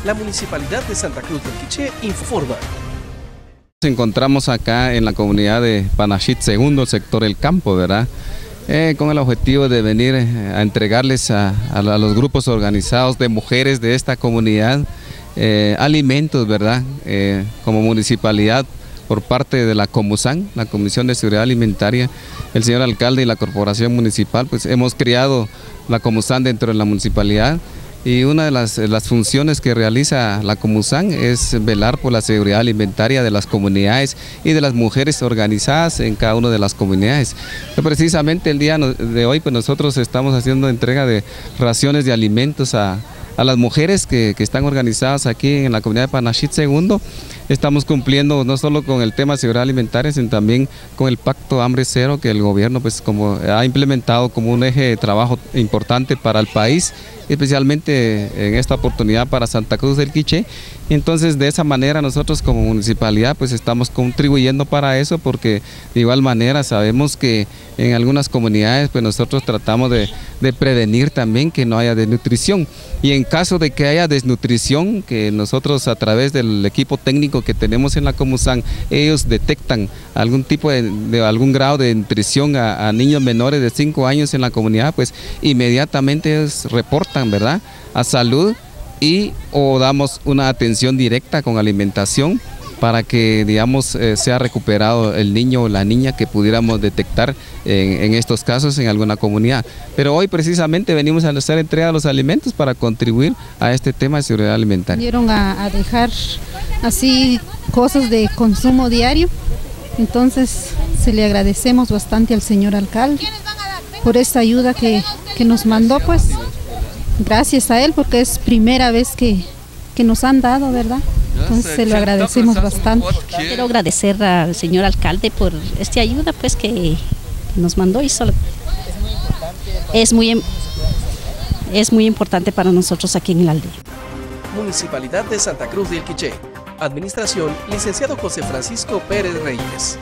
la Municipalidad de Santa Cruz del Quiché informa. Nos encontramos acá en la comunidad de Panachit II, sector El Campo, ¿verdad? Con el objetivo de venir a entregarles a los grupos organizados de mujeres de esta comunidad alimentos, ¿verdad? Como municipalidad, por parte de la Comusan, la Comisión de Seguridad Alimentaria, el señor alcalde y la corporación municipal, pues hemos creado la Comusan dentro de la municipalidad. Y una de las funciones que realiza la Comusan es velar por la seguridad alimentaria de las comunidades y de las mujeres organizadas en cada una de las comunidades. Precisamente el día de hoy pues nosotros estamos haciendo entrega de raciones de alimentos a las mujeres que están organizadas aquí en la comunidad de Panachit II. Estamos cumpliendo no solo con el tema de seguridad alimentaria, sino también con el Pacto Hambre Cero que el gobierno pues como ha implementado como un eje de trabajo importante para el país, especialmente en esta oportunidad para Santa Cruz del Quiché. Entonces de esa manera nosotros como municipalidad pues estamos contribuyendo para eso, porque de igual manera sabemos que en algunas comunidades pues nosotros tratamos de prevenir también que no haya desnutrición, y en caso de que haya desnutrición, que nosotros a través del equipo técnico que tenemos en la Comusan, ellos detectan algún tipo de algún grado de nutrición a niños menores de 5 años en la comunidad, pues inmediatamente ellos reportan, ¿verdad?, a salud o damos una atención directa con alimentación para que, digamos, sea recuperado el niño o la niña que pudiéramos detectar en estos casos en alguna comunidad. Pero hoy precisamente venimos a hacer entrega de los alimentos para contribuir a este tema de seguridad alimentaria. Vinieron a dejar así cosas de consumo diario, entonces se le agradecemos bastante al señor alcalde por esta ayuda que nos mandó, pues gracias a él, porque es primera vez que nos han dado, ¿verdad? Entonces se lo agradecemos bastante. Quiero agradecer al señor alcalde por esta ayuda pues que nos mandó, y solo es muy importante para nosotros aquí en la aldea. Municipalidad de Santa Cruz del Quiché. Administración, licenciado José Francisco Pérez Reyes.